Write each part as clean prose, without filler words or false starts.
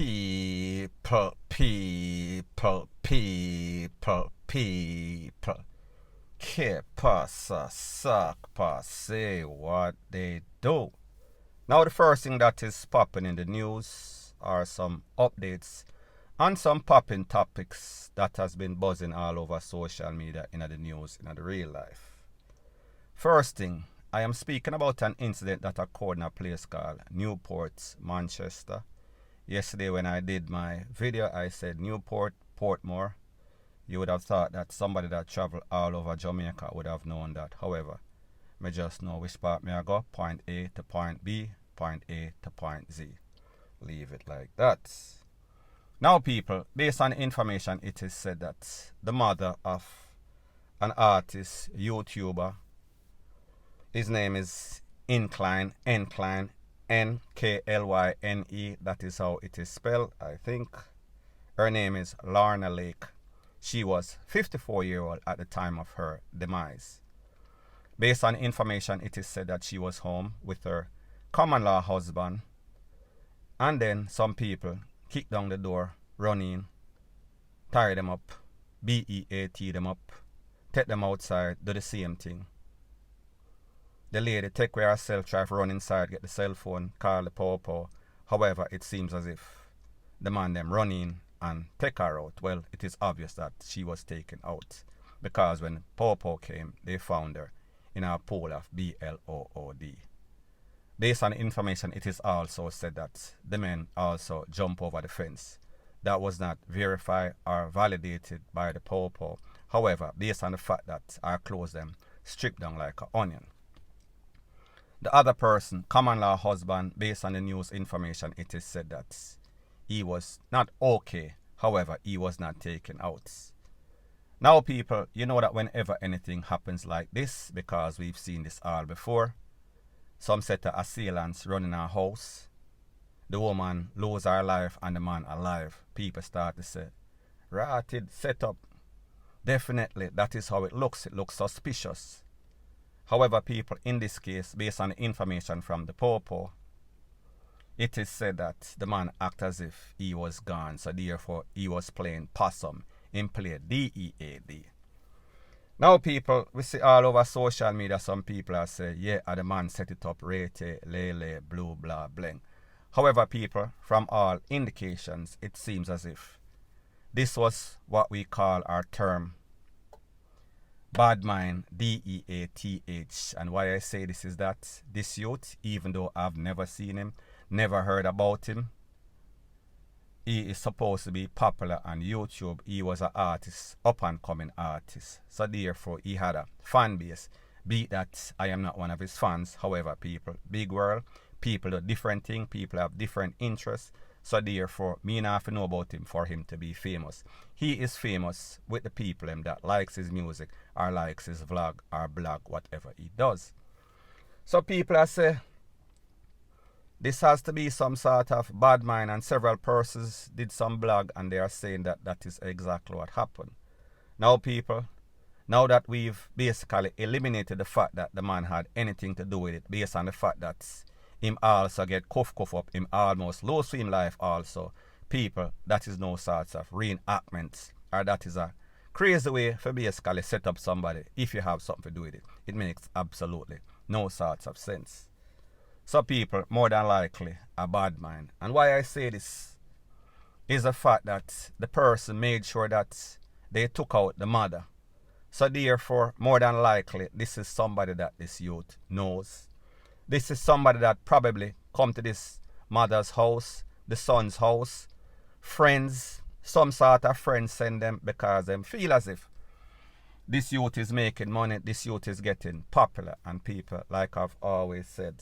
People. Que pasa, suck, say what they do. Now the first thing that is popping in the news are some updates on some popping topics that has been buzzing all over social media in the news in the real life. First thing, I am speaking about an incident that occurred in a place called Newport, Manchester. Yesterday when I did my video, I said Newport, Portmore. You would have thought that somebody that traveled all over Jamaica would have known that. However, I just know which part may I go, point A to point B, point A to point Z. Leave it like that. Now people, based on information, it is said that the mother of an artist, YouTuber, his name is N-Klyne, N-K-L-Y-N-E, that is how it is spelled, I think. Her name is Lorna Lake. She was 54-year-old at the time of her demise. Based on information, it is said that she was home with her common-law husband, and then some people kicked down the door, run in, tie them up, B-E-A-T them up, take them outside, do the same thing. The lady take away herself, try to run inside, get the cell phone, call the popo. However, it seems as if the man them run in and take her out. Well, it is obvious that she was taken out, because when popo came, they found her in a pool of blood. Based on information, it is also said that the men also jump over the fence. That was not verified or validated by the popo. However, based on the fact that our clothes them stripped down like an onion. The other person, common law husband, based on the news information, it is said that he was not okay. However, he was not taken out. Now people, you know that whenever anything happens like this, because we've seen this all before, some set of assailants running our house, the woman lose her life and the man alive. People start to say, ratted setup. Definitely, that is how it looks. It looks suspicious. However, people, in this case, based on the information from the popo, it is said that the man acted as if he was gone, so therefore he was playing possum. He played D-E-A-D. Now people, we see all over social media, some people are saying, yeah, the man set it up, rate, lele, blue, blah, bling. However, people, from all indications, it seems as if this was what we call our term bad mind, D-E-A-T-H. And why I say this is that this youth, even though I've never seen him, never heard about him, he is supposed to be popular on YouTube. He was an artist, up-and-coming artist. So therefore, he had a fan base. Be that I am not one of his fans. However, people, big world, people do different things, people have different interests. So therefore, me not have to know about him for him to be famous. He is famous with the people that likes his music, or likes his vlog, or blog, whatever he does. So people are say, this has to be some sort of bad mind, and several persons did some blog and they are saying that that is exactly what happened. Now people, now that we've basically eliminated the fact that the man had anything to do with it, based on the fact that him also get cuff up, him almost lose him life also, people, that is no sorts of reenactments, or that is a crazy way for basically set up somebody if you have something to do with it. It makes absolutely no sorts of sense. So people, more than likely, a bad mind. And why I say this is the fact that the person made sure that they took out the mother. So therefore, more than likely, this is somebody that this youth knows. This is somebody that probably come to this mother's house, the son's house, friends, some sort of friends send them because they feel as if this youth is making money, this youth is getting popular. And people, like I've always said,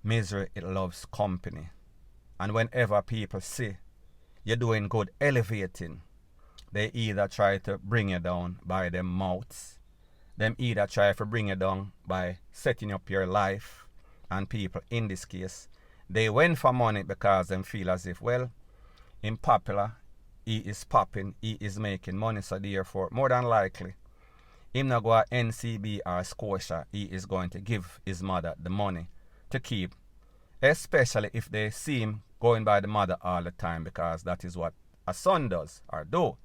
misery, it loves company. And whenever people see you're doing good, elevating, they either try to bring you down by their mouths, them either try to bring you down by setting up your life. And people, in this case, they went for money because they feel as if, well, in popular, he is popping, he is making money, so therefore, more than likely, him not go to NCB or Scotia, he is going to give his mother the money to keep, especially if they see him going by the mother all the time because that is what a son does or do.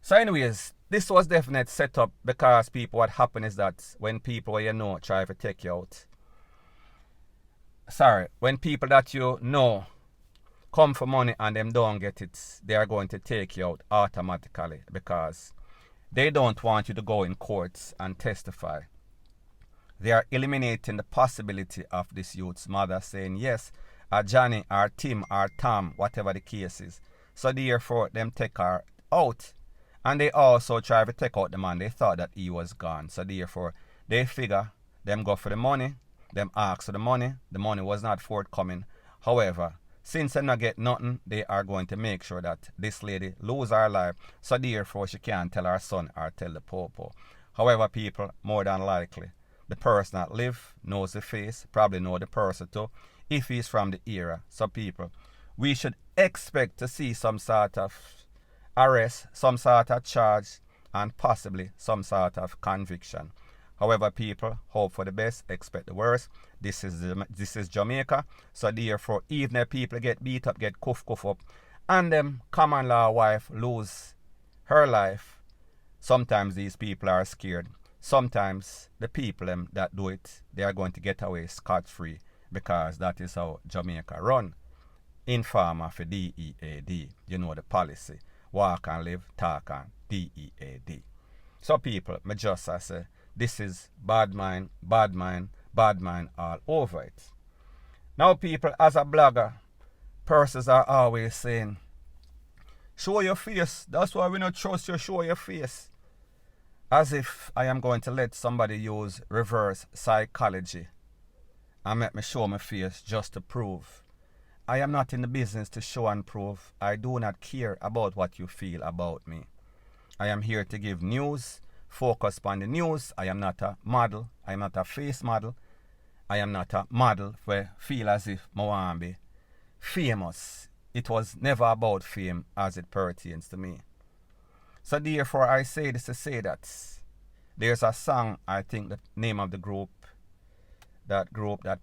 So anyways, this was definitely set up because people, what happened is that when people you know try to take you out, when people that you know come for money and them don't get it, they are going to take you out automatically because they don't want you to go in courts and testify. They are eliminating the possibility of this youth's mother saying yes, or Johnny, or Tim, or Tom, whatever the case is. So therefore, them take her out. And they also try to take out the man. They thought that he was gone. So therefore, they figure them go for the money. Them ask for the money. The money was not forthcoming. However, since they not get nothing, they are going to make sure that this lady lose her life. So therefore, she can't tell her son or tell the popo. However, people, more than likely, the person that live knows the face, probably know the person too, if he's from the era. So people, we should expect to see some sort of arrest, some sort of charge, and possibly some sort of conviction. However, people, hope for the best, expect the worst. This is Jamaica. So therefore, even if people get beat up, get cuff up, and them common law wife lose her life, sometimes these people are scared. Sometimes the people that do it, they are going to get away scot-free because that is how Jamaica run. Informer for DEAD. You know the policy. Walk and live, talk and DEAD. So people, me just say, this is bad mind all over it. Now people, as a blogger, persons are always saying, show your face. That's why we don't trust you, show your face. As if I am going to let somebody use reverse psychology and make me show my face just to prove. I am not in the business to show and prove. I do not care about what you feel about me. I am here to give news, focus on the news. I am not a model. I am not a face model. I am not a model where feel as if I want to be famous. It was never about fame as it pertains to me. So therefore I say this to say that there's a song, I think the name of the group, that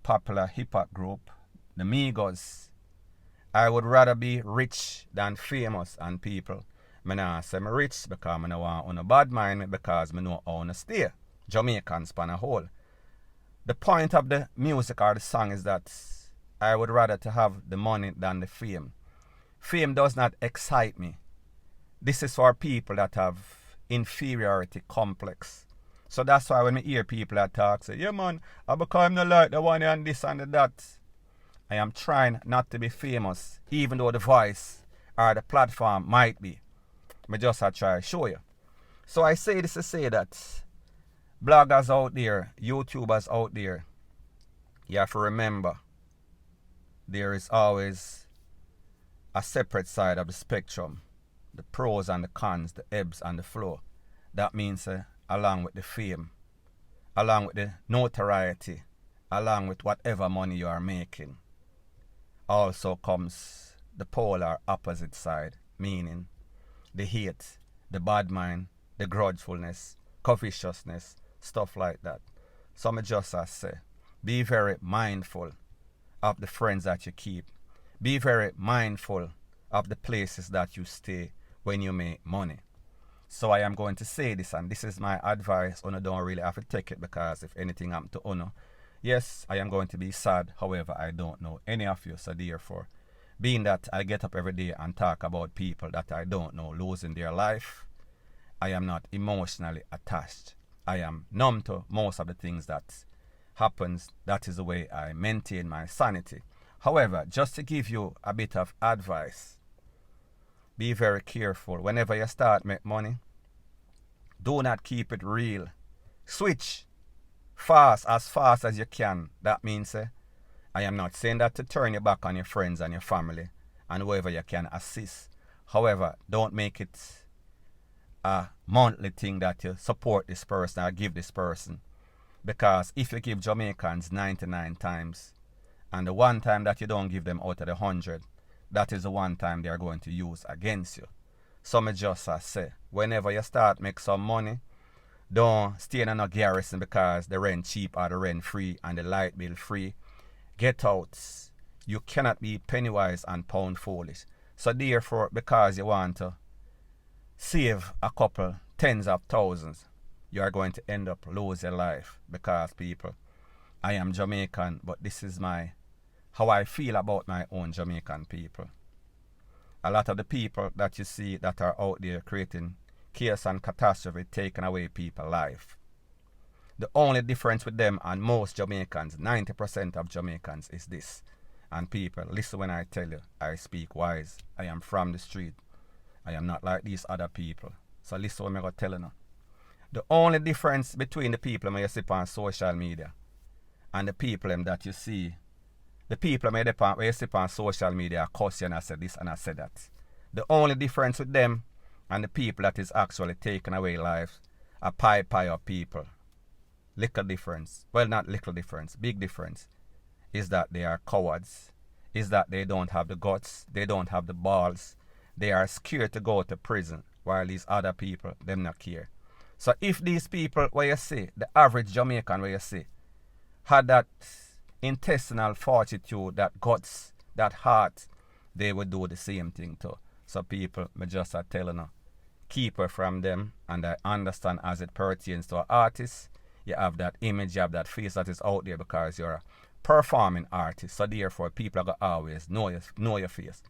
popular hip-hop group, the Migos. I would rather be rich than famous, and people, I not say I'm rich because I don't want on a bad mind because I know how to stay. Jamaicans span a whole. The point of the music or the song is that I would rather to have the money than the fame. Fame does not excite me. This is for people that have inferiority complex. So that's why when I hear people that talk, say, yeah man, I become not like the one and this and that. I am trying not to be famous, even though the voice or the platform might be. I just try to show you. So I say this to say that bloggers out there, YouTubers out there, you have to remember there is always a separate side of the spectrum. The pros and the cons, the ebbs and the flow. That means along with the fame, along with the notoriety, along with whatever money you are making, also comes the polar opposite side, meaning the hate, the bad mind, the grudgefulness, covetousness, stuff like that. So I just say, be very mindful of the friends that you keep. Be very mindful of the places that you stay when you make money. So I am going to say this, and this is my advice. Uno don't really have to take it because if anything happened to Uno, yes, I am going to be sad. However, I don't know any of you. So therefore, being that I get up every day and talk about people that I don't know losing their life, I am not emotionally attached. I am numb to most of the things that happens. That is the way I maintain my sanity. However, just to give you a bit of advice, be very careful. Whenever you start make money, do not keep it real. Switch fast as you can. That means I am not saying that to turn your back on your friends and your family and whoever you can assist. However, don't make it a monthly thing that you support this person or give this person. Because if you give Jamaicans 99 times, and the one time that you don't give them out of the 100, that is the one time they are going to use against you. So me just say, whenever you start make some money, don't stay in a garrison because the rent cheap or the rent free and the light bill free. Get out. You cannot be penny wise and pound foolish. So therefore, because you want to save a couple tens of thousands, you are going to end up losing your life. Because people, I am Jamaican, but this is how I feel about my own Jamaican people. A lot of the people that you see that are out there creating chaos and catastrophe, taking away people's life. The only difference with them and most Jamaicans, 90% of Jamaicans, is this. And people, listen when I tell you, I speak wise. I am from the street. I am not like these other people. So listen when I go tell you now. The only difference between the people you see on social media and the people that you see, the people where you see on social media cuss you and I said this and I said that. The only difference with them and the people that is actually taking away lives are pie of people. Little difference. Well, not little difference. Big difference is that they are cowards. Is that they don't have the guts. They don't have the balls. They are scared to go to prison. While these other people, them not care. So if these people, where you see, the average Jamaican where you see, had that intestinal fortitude, that guts, that heart, they would do the same thing too. So people, me just are telling you, keep her from them. And I understand as it pertains to an artist, you have that image, you have that face that is out there because you're a performing artist. So therefore, people are going to always know your face.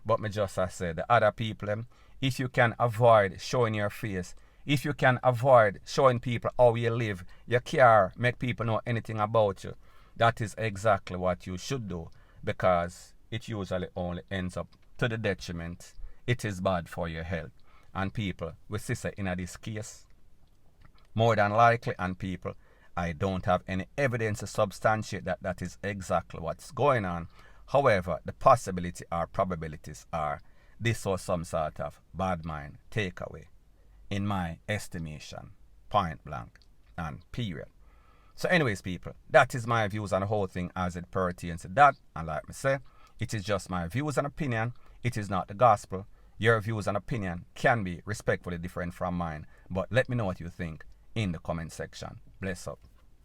But me just I say, the other people, if you can avoid showing your face, if you can avoid showing people how you live, you care, make people know anything about you, that is exactly what you should do, because it usually only ends up to the detriment. It is bad for your health. And people, we see in this case, more than likely, and people, I don't have any evidence to substantiate that is exactly what's going on. However, the possibility or probabilities are this was some sort of bad mind takeaway, in my estimation, point blank and period. So anyways, people, that is my views on the whole thing as it pertains to that. And like me say, it is just my views and opinion. It is not the gospel. Your views and opinion can be respectfully different from mine. But let me know what you think in the comment section. Bless up.